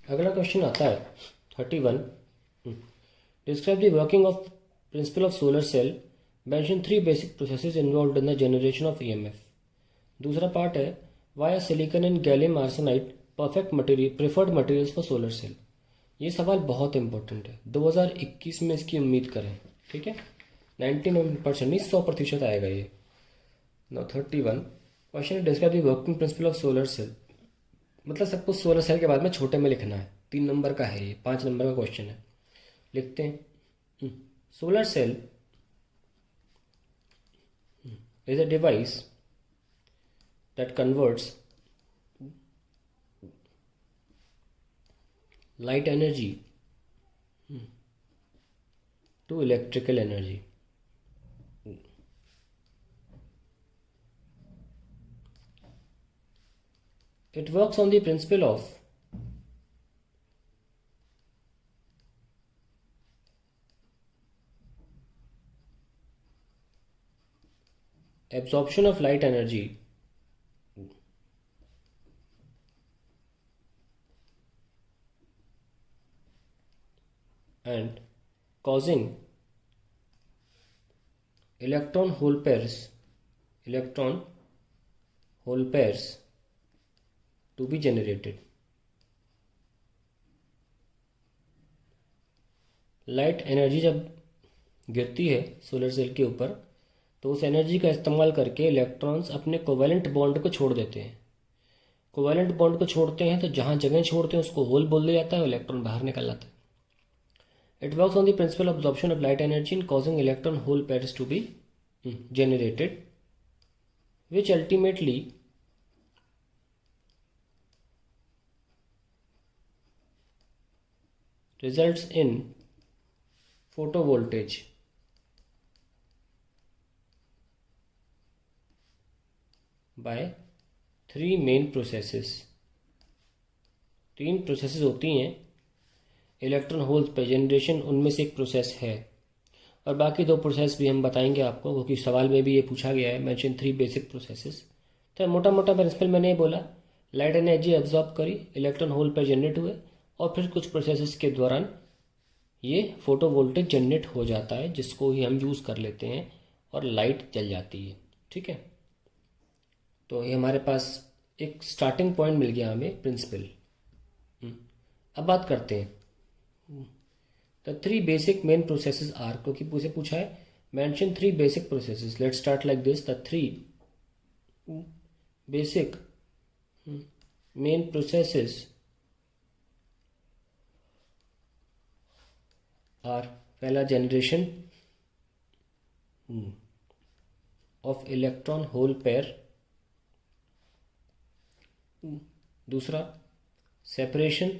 अगला क्वेश्चन आता है 31। Describe the working of principle of solar cell. Mention 3 basic processes involved in the generation of EMF. दूसरा part है why silicon and gallium arsenide perfect material preferred materials for solar cell. ये सवाल बहुत important है, 2021 में इसकी उम्मीद करें। ठीक है, 99% नहीं, 100% आएगा ये। Now 31 question, describe the working principle of solar cell. मतलब सब कुछ सोलर सेल के बाद में छोटे में लिखना है। 3 नंबर का है ये, 5 नंबर का क्वेश्चन है। लिखते हैं, solar cell is a device that converts light energy to electrical energy. It works on the principle of absorption of light energy and causing electron hole pairs to be generated. Light energy जब गिरती है solar cell के ऊपर तो उस energy का इस्तेमाल करके इलेक्ट्रॉन्स अपने कोवेलेंट बॉन्ड को छोड़ देते हैं। कोवेलेंट बॉन्ड को छोड़ते हैं तो जहाँ जगह छोड़ते हैं उसको होल बोल दिया जाता है, इलेक्ट्रॉन बाहर निकल आता है। It works on the principle of absorption of light energy and causing electron hole pairs to be generated, which ultimately results in photovoltage. By 3 main processes. 3 processes होती हैं इलेक्ट्रॉन होल्स पे जनरेशन, उनमें से एक प्रोसेस है। और बाकी 2 process भी हम बताएंगे आपको, क्योंकि सवाल में भी ये पूछा गया है। Mention 3 basic processes. तो मोटा मोटा प्रिंसिपल मैंने ये बोला, लाइट एनर्जी एब्जॉर्ब करी, इलेक्ट्रॉन होल पे जनरेट हुए, और फिर कुछ प्रोसेसेस के दौरान ये फोटो वोल्टेज जनरेट हो जाता है, जिसको ही हम यूज़ कर लेते हैं और लाइट जल जाती है। ठीक है, तो ये हमारे पास एक स्टार्टिंग पॉइंट मिल गया हमें प्रिंसिपल। अब बात करते हैं the 3 basic main processes are, क्योंकि मुझे पूछा है mention 3 basic processes. Let's start like this, the 3 basic main processes are. पहला generation of electron hole pair, दूसरा separation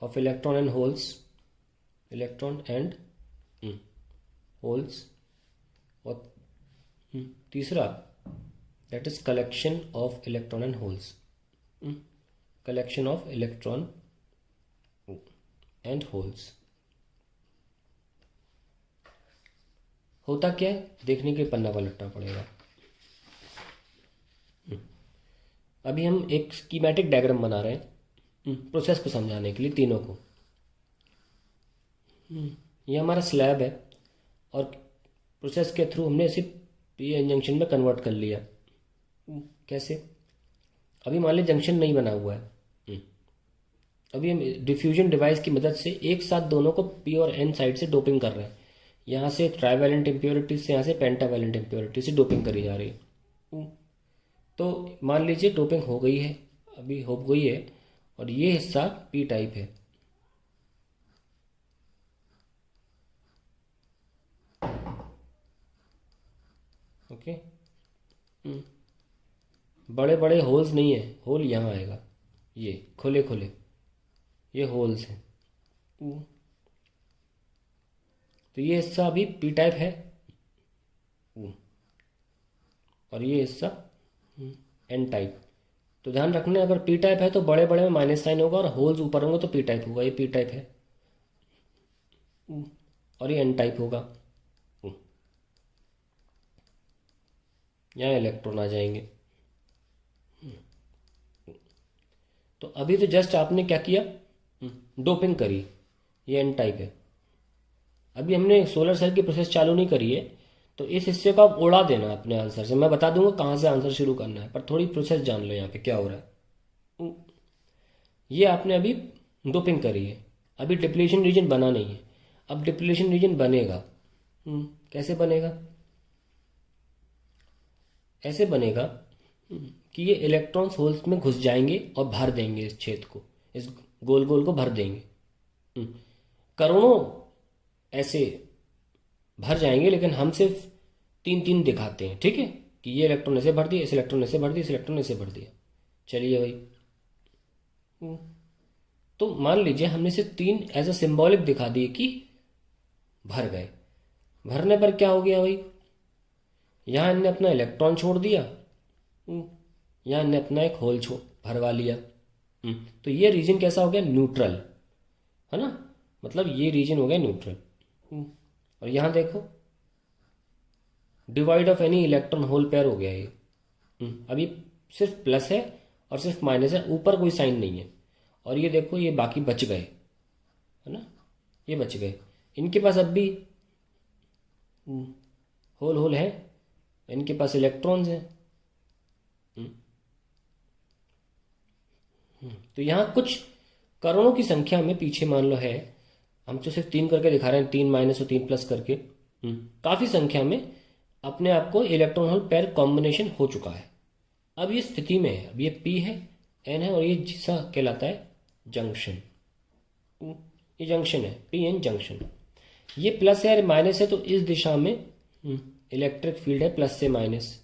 of electron and holes, और तीसरा that is collection of electron and holes, collection of electron and holes। होता क्या है देखने के पन्ना पलटना पड़ेगा। अभी हम एक स्कीमेटिक डायग्राम बना रहे हैं प्रोसेस को समझाने के लिए, तीनों को। ये हमारा स्लैब है और प्रोसेस के थ्रू हमने इसे पीएन जंक्शन में कन्वर्ट कर लिया। कैसे? अभी मान लीजिए जंक्शन नहीं बना हुआ है, अभी हम डिफ्यूजन डिवाइस की मदद से एक साथ दोनों को पी और एन साइड से डोपिंग कर रहे हैं। यहाँ से ट्राइवैलेंट इम्प्योरिटी से, यहाँ से पेंटावैलेंट इम्प्योरिटी से डोपिंग करी जा रही है। तो मान लीजिए डोपिंग हो गई है, अभी हो गई है, और ये हिस्सा पी टाइप है। ओके, बड़े बड़े होल्स नहीं है, होल यहाँ आएगा, ये खुले खुले ये होल्स हैं। तो ये हिस्सा अभी पी टाइप है और ये हिस्सा एन टाइप। तो ध्यान रखना, अगर पी टाइप है तो बड़े बड़े में माइनस साइन होगा और होल्स ऊपर होंगे तो पी टाइप होगा। ये पी टाइप है और ये एन टाइप होगा। यहाँ इलेक्ट्रॉन आ जाएंगे। तो अभी तो जस्ट आपने क्या किया, डोपिंग करी, ये एन टाइप है। अभी हमने सोलर सेल की प्रोसेस चालू नहीं करी है, तो इस हिस्से को आप उड़ा देना अपने आंसर से। मैं बता दूंगा कहाँ से आंसर शुरू करना है, पर थोड़ी प्रोसेस जान लो यहाँ पे क्या हो रहा है। ये आपने अभी डोपिंग करी है, अभी डिप्लीशन रीजन बना नहीं है। अब डिप्लीशन रीजन बनेगा। कैसे बनेगा? ऐसे बनेगा कि ये इलेक्ट्रॉन्स होल्स में घुस जाएंगे और भर देंगे इस छेद को, इस गोल गोल को भर देंगे। करोड़ों ऐसे भर जाएंगे, लेकिन हम सिर्फ तीन तीन दिखाते हैं, ठीक है, कि ये इलेक्ट्रॉन ऐसे भर दिया, इस इलेक्ट्रॉन ऐसे भर दिया, इस इलेक्ट्रॉन ऐसे भर दिया। चलिए भाई, तो मान लीजिए हमने सिर्फ तीन एज अ सिंबॉलिक दिखा दिए कि भर गए। भरने पर क्या हो गया भाई, यहाँ इनने अपना इलेक्ट्रॉन छोड़ दिया, यहाँ इनने अपना एक होल भरवा लिया। तो ये रीजन कैसा हो गया? न्यूट्रल, है ना, मतलब ये रीजन हो गया न्यूट्रल। और यहाँ देखो, divide of any electron hole pair हो गया ये। अभी सिर्फ प्लस है और सिर्फ माइनस है, ऊपर कोई साइन नहीं है। और ये देखो, ये बाकी बच गए, है ना, ये बच गए। इनके पास अब भी होल होल है, इनके पास इलेक्ट्रॉन्स हैं। तो यहाँ कुछ करोड़ों की संख्या में पीछे मान लो है, हम तो सिर्फ तीन करके दिखा रहे हैं, तीन माइनस और तीन प्लस करके। काफ़ी संख्या में अपने आप को इलेक्ट्रॉन होल पेयर कॉम्बिनेशन हो चुका है। अब ये स्थिति में है, अब ये पी है, एन है, और ये जिसा कहलाता है जंक्शन। ये जंक्शन है, पी एन जंक्शन। ये प्लस है और माइनस है, तो इस दिशा में इलेक्ट्रिक फील्ड है प्लस से माइनस।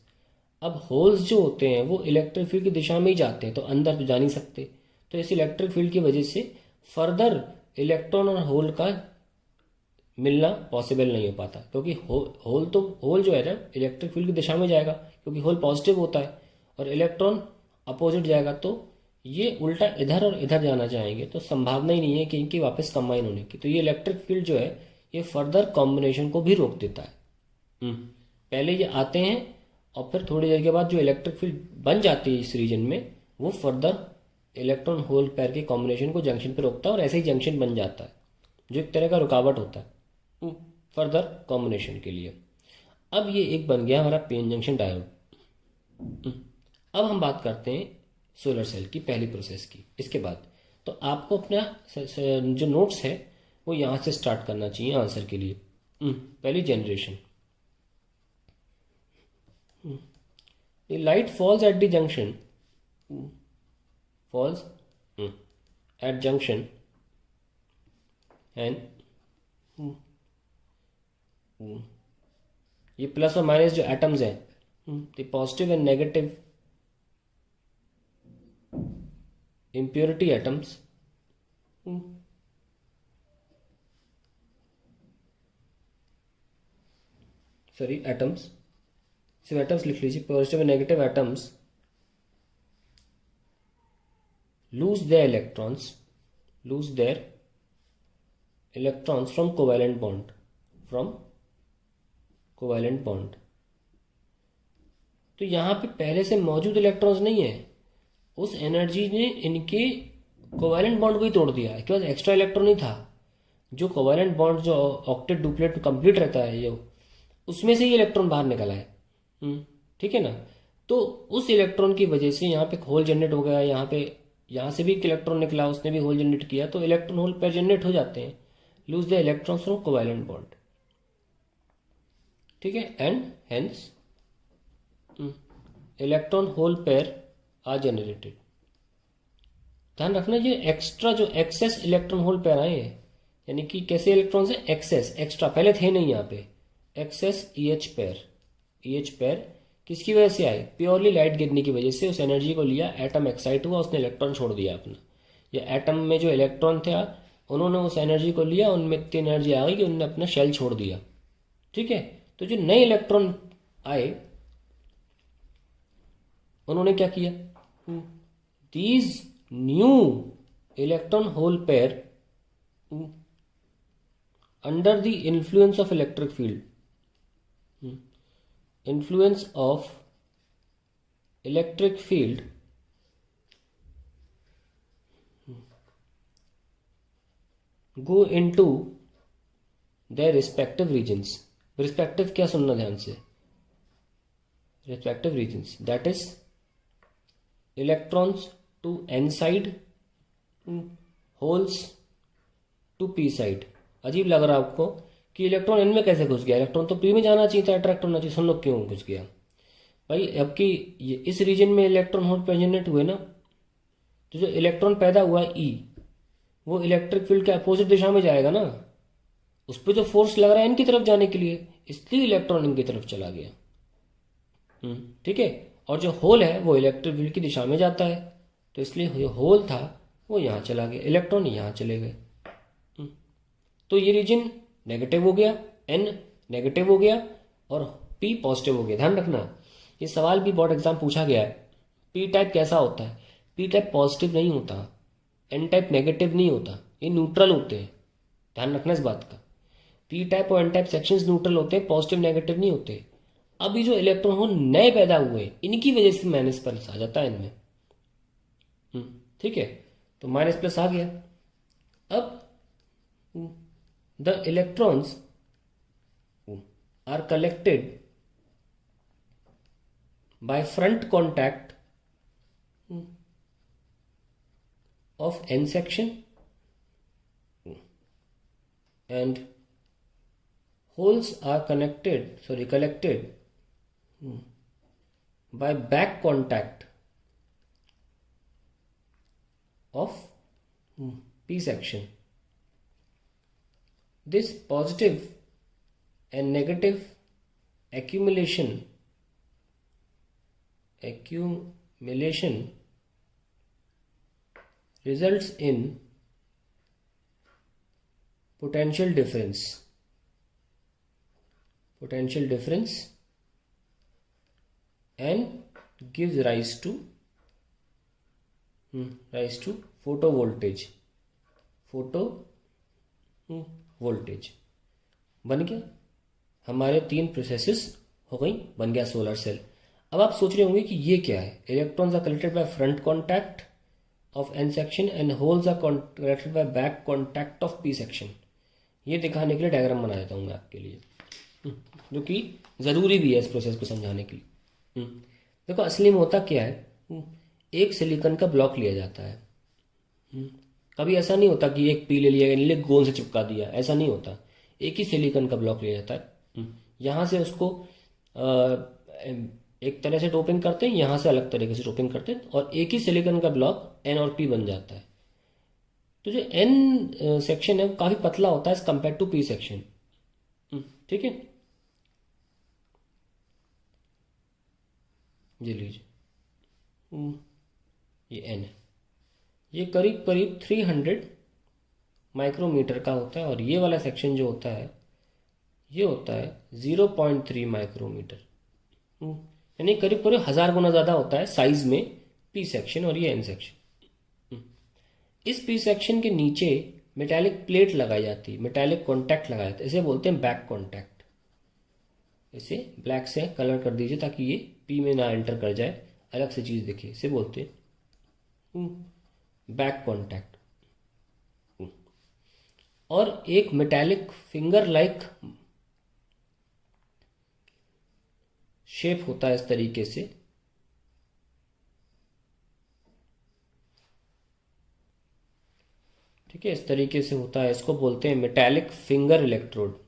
अब होल्स जो होते हैं वो इलेक्ट्रिक फील्ड की दिशा में ही जाते हैं, तो अंदर तो जा नहीं सकते। तो इस इलेक्ट्रिक फील्ड की वजह से फर्दर इलेक्ट्रॉन और होल का मिलना पॉसिबल नहीं हो पाता, क्योंकि होल जो है ना इलेक्ट्रिक फील्ड की दिशा में जाएगा, क्योंकि होल पॉजिटिव होता है, और इलेक्ट्रॉन अपोजिट जाएगा, तो ये उल्टा इधर और इधर जाना चाहेंगे, तो संभावना ही नहीं है कि इनकी वापस कंबाइन होने की। तो ये इलेक्ट्रिक फील्ड जो है ये फर्दर कॉम्बिनेशन को भी रोक देता है। पहले ये आते हैं और फिर थोड़ी देर के बाद जो इलेक्ट्रिक फील्ड बन जाती है इस रीजन में, वो फर्दर इलेक्ट्रॉन होल पेयर के कॉम्बिनेशन को जंक्शन पर रोकता है, और ऐसे ही जंक्शन बन जाता है, जो एक तरह का रुकावट होता है फर्दर कॉम्बिनेशन के लिए। अब ये एक बन गया हमारा पीएन जंक्शन डायोड। अब हम बात करते हैं सोलर सेल की पहली प्रोसेस की। इसके बाद तो आपको अपना जो नोट्स है वो यहाँ से स्टार्ट करना चाहिए आंसर के लिए। पहली generation, the light falls at the junction, falls at junction, and ये प्लस और माइनस जो एटम्स हैं, the positive and negative impurity atoms, sorry atoms, सिर्फ एटम्स लिख लीजिए, positive and negative atoms lose their electrons from covalent bond. तो यहाँ पे पहले से मौजूद इलेक्ट्रॉन्स नहीं है, उस एनर्जी ने इनके कोवैलेंट बॉन्ड को ही तोड़ दिया। इसके बाद एक्स्ट्रा इलेक्ट्रॉन नहीं था, जो कोवैलेंट बॉन्ड जो ऑक्टेट डुप्लेट कंप्लीट रहता है ये, उसमें से ये इलेक्ट्रॉन बाहर निकला है। ठीक है ना, तो उस इलेक्ट्रॉन की वजह से यहाँ पे होल जनरेट हो गया। यहाँ से भी एक इलेक्ट्रॉन निकला, उसने भी होल जनरेट किया, तो इलेक्ट्रॉन होल पेयर जनरेट हो जाते हैं। Loose the electrons from covalent bond, ठीक है, and hence electron hole pair are generated. ध्यान रखना, ये एक्स्ट्रा जो एक्सेस इलेक्ट्रॉन होल पेयर आए हैं, यानी कि कैसे इलेक्ट्रॉन्स है, एक्सेस, एक्स्ट्रा, पहले थे नहीं यहाँ पे, एक्सेस EH पेयर किसकी वजह से आए? प्योरली लाइट गिरने की वजह से। उस एनर्जी को लिया, एटम एक्साइट हुआ, उसने इलेक्ट्रॉन छोड़ दिया अपना, या एटम में जो इलेक्ट्रॉन थे उन्होंने उस एनर्जी को लिया, उनमें इतनी एनर्जी आ गई कि उन्होंने अपना शेल छोड़ दिया। ठीक है, तो जो नए इलेक्ट्रॉन आए उन्होंने क्या किया? These new electron hole pair under the influence of electric field, influence of electric field go into the respective regions. Respective क्या सुनना ध्यान से, respective regions that is electrons to n side, holes to p side. अजीब लग रहा है आपको कि इलेक्ट्रॉन एन में कैसे घुस गया, इलेक्ट्रॉन तो पी में जाना चाहिए था, अट्रैक्ट होना चाहिए, सुन लो क्यों घुस गया भाई। अब कि इस रीजन में इलेक्ट्रॉन होल प्रेजेंट हुए ना, तो जो इलेक्ट्रॉन पैदा हुआ ई, वो इलेक्ट्रिक फील्ड के अपोजिट दिशा में जाएगा ना, उस पर जो फोर्स लग रहा है इनकी तरफ जाने के लिए, इसलिए इलेक्ट्रॉन इनकी तरफ चला गया। ठीक है। और जो होल है वो इलेक्ट्रिक फील्ड की दिशा में जाता है, तो इसलिए जो होल था वो यहाँ चला गया, इलेक्ट्रॉन यहाँ चले गए। तो ये रीजन नेगेटिव हो गया, एन नेगेटिव हो गया और पी पॉजिटिव हो गया। ध्यान रखना, ये सवाल भी बोर्ड एग्जाम पूछा गया है। पी टाइप कैसा होता है, पी टाइप पॉजिटिव नहीं होता, एन टाइप नेगेटिव नहीं होता, ये न्यूट्रल होते हैं। ध्यान रखना इस बात का, पी टाइप और एन टाइप सेक्शंस न्यूट्रल होते हैं, पॉजिटिव नेगेटिव नहीं होते। अभी जो इलेक्ट्रॉन होल नए पैदा हुए इनकी वजह से माइनस प्लस आ जाता है इनमें। ठीक है, तो माइनस प्लस आ गया। अब the electrons are collected by front contact of n section and holes are collected by back contact of p section. This positive and negative accumulation results in potential difference and gives rise to photovoltage बन गया। हमारे 3 processes हो गई, बन गया solar cell. अब आप सोच रहे होंगे कि ये क्या है, electrons are collected by front contact of n section and holes are collected by back contact of p section। ये दिखाने के लिए डायग्राम बना देता हूँ मैं आपके लिए, जो कि ज़रूरी भी है इस प्रोसेस को समझाने के लिए। देखो असली में होता क्या है, एक सिलिकॉन का ब्लॉक लिया जाता है। कभी ऐसा नहीं होता कि एक पी ले लिया, ले गोंद से चिपका दिया, ऐसा नहीं होता। एक ही सिलिकॉन का ब्लॉक लिया जाता है, यहाँ से उसको एक तरह से डोपिंग करते हैं, यहाँ से अलग तरीके से डोपिंग करते हैं, और एक ही सिलिकॉन का ब्लॉक एन और पी बन जाता है। तो जो एन सेक्शन है वो काफ़ी पतला होता है as compare to p section. ठीक है, ये लीजिए, ये एन है, ये करीब करीब 300 माइक्रोमीटर का होता है, और ये वाला सेक्शन जो होता है ये होता है 0.3 माइक्रोमीटर, यानी करीब करीब 1000 गुना ज़्यादा होता है साइज में पी सेक्शन और ये एन सेक्शन। इस पी सेक्शन के नीचे मेटालिक प्लेट लगाई जाती है, मेटालिक कॉन्टैक्ट लगाया जाता है, इसे बोलते हैं बैक कॉन्टैक्ट। इसे ब्लैक से कलर कर दीजिए ताकि ये पी में ना एंटर कर जाए, अलग से चीज़ दिखे, इसे बोलते हैं बैक कॉन्टैक्ट। और एक मेटालिक फिंगर लाइक शेप होता है इस तरीके से, ठीक है, इस तरीके से होता है, इसको बोलते हैं metallic finger electrode.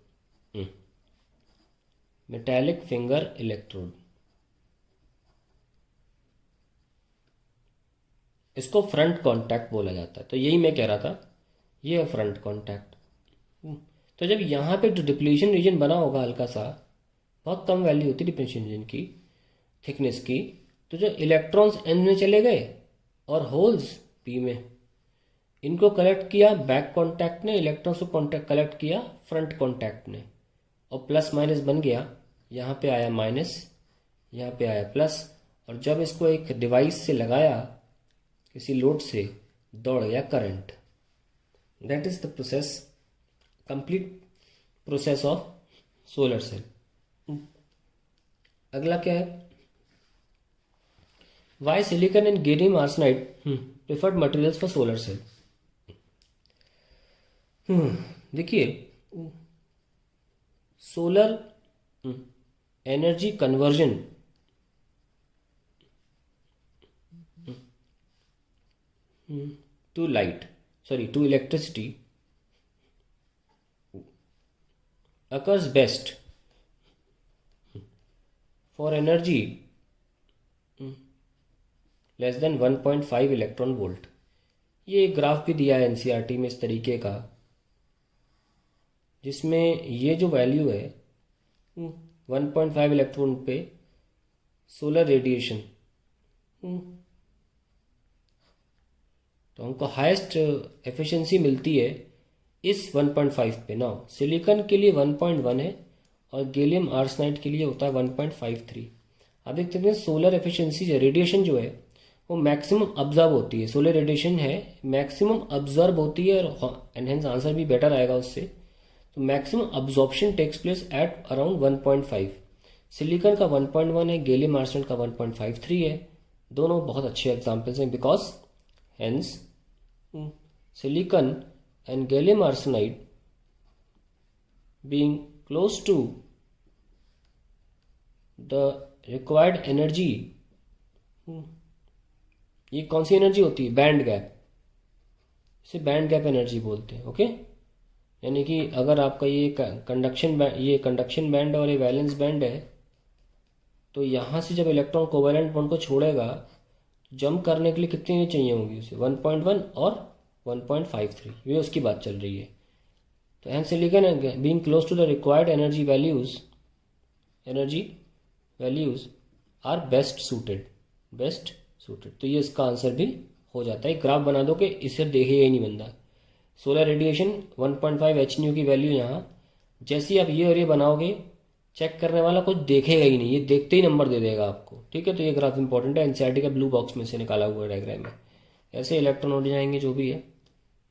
Metallic finger electrode, इसको फ्रंट कॉन्टैक्ट बोला जाता है। तो यही मैं कह रहा था, ये है फ्रंट कॉन्टैक्ट। तो जब यहाँ पे जो डिप्लीशन रीजन बना होगा हल्का सा, बहुत कम वैल्यू होती है डिप्लीशन रीजन की थिकनेस की, तो जो इलेक्ट्रॉन्स एन में चले गए और होल्स पी में, इनको कलेक्ट किया बैक कॉन्टैक्ट ने, इलेक्ट्रॉन्स को कॉन्टैक्ट कलेक्ट किया फ्रंट कॉन्टैक्ट ने, और प्लस माइनस बन गया, यहाँ पे आया माइनस, यहाँ पे आया प्लस, और जब इसको एक डिवाइस से लगाया किसी लोड से, दौड़ गया current. That is the process, complete process of solar cell. अगला क्या है, why silicon and gallium arsenide preferred materials for solar cell. देखिए, solar energy conversion to light, sorry, to electricity occurs best for energy less than 1.5 electron volt. ये एक graph भी दिया है NCERT में इस तरीके का, जिसमें ये जो वैल्यू है 1.5 इलेक्ट्रॉन पे सोलर रेडिएशन, तो हमको हाईएस्ट एफिशिएंसी मिलती है इस 1.5 पे। ना सिलिकॉन के लिए 1.1 है और गैलियम आर्सेनाइड के लिए होता है 1.53। आप देखते हैं सोलर एफिशिएंसी रेडिएशन जो है वो मैक्सिमम ऑब्जर्व होती है, सोलर रेडिएशन है मैक्सिमम ऑब्जर्व होती है, और एनहेंस आंसर भी बेटर आएगा उससे। तो maximum absorption takes place at around 1.5। Silicon का 1.1 है, गैलियम आर्सेनाइड का 1.53 है। दोनों बहुत अच्छे एग्जाम्पल्स हैं, because hence silicon and gallium arsenide being close to the required energy, ये कौन सी एनर्जी होती है? बैंड गैप, इसे बैंड गैप एनर्जी बोलते हैं। ओके, यानी कि अगर आपका ये कंडक्शन बैंड और ये वैलेंस बैंड है, तो यहाँ से जब इलेक्ट्रॉन कोवैलेंट बॉन्ड को छोड़ेगा, जंप करने के लिए कितनी चाहिए होंगी उसे? 1.1 और 1.53, ये उसकी बात चल रही है। तो and silicon being close to the required energy values are best suited. तो ये इसका आंसर भी हो जाता है। ग्राफ बना दो कि इसे देखेगा ही नहीं बंदा। सोलर रेडिएशन 1.5 एच न्यू की वैल्यू यहाँ, जैसे ही आप ये और ये बनाओगे, चेक करने वाला कुछ देखेगा ही नहीं, ये देखते ही नंबर दे देगा आपको। ठीक है, तो ये ग्राफ इंपॉर्टेंट है, एनसीईआरटी का ब्लू बॉक्स में से निकाला हुआ डायग्राम में। ऐसे इलेक्ट्रॉन उड़ जाएंगे जो भी है,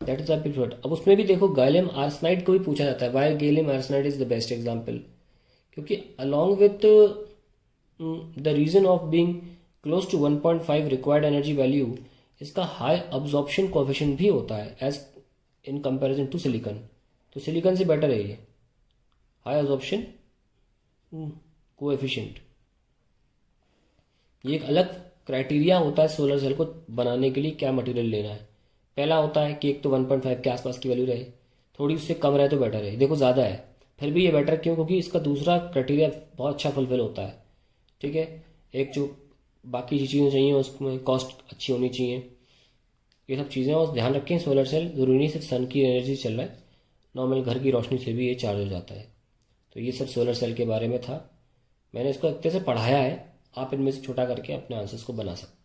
दैट इज द प्रिफर्ड। अब उसमें भी देखो गैलियम आर्सेनाइड को भी पूछा जाता है, why gallium arsenide is the best example, क्योंकि along with the reason of being close to 1.5 required energy value, इसका हाई अब्जॉर्प्शन कोएफिशिएंट भी होता है as in comparison to silicon. तो सिलिकॉन से बेटर है ये हाई अब्जॉर्प्शन कोएफिशिएंट। ये एक अलग क्राइटेरिया होता है सोलर सेल को बनाने के लिए, क्या मटेरियल लेना है। पहला होता है कि एक तो 1.5 के आसपास की वैल्यू रहे, थोड़ी उससे कम रहे तो बेटर है। देखो ज़्यादा है फिर भी ये बेटर क्यों? क्योंकि इसका दूसरा क्राइटेरिया बहुत अच्छा फुलफिल होता है। ठीक है, एक जो बाकी चीज़ें चाहिए उसमें कॉस्ट अच्छी होनी चाहिए, ये सब चीज़ें और ध्यान रखें। सोलर सेल ज़रूरी नहीं सिर्फ सन की एनर्जी चल रहा है, नॉर्मल घर की रोशनी से भी ये चार्ज हो जाता है। तो ये सब सोलर सेल के बारे में था, मैंने इसको अच्छे से पढ़ाया है, आप इनमें से छोटा करके अपने आंसर्स को बना सकते हैं।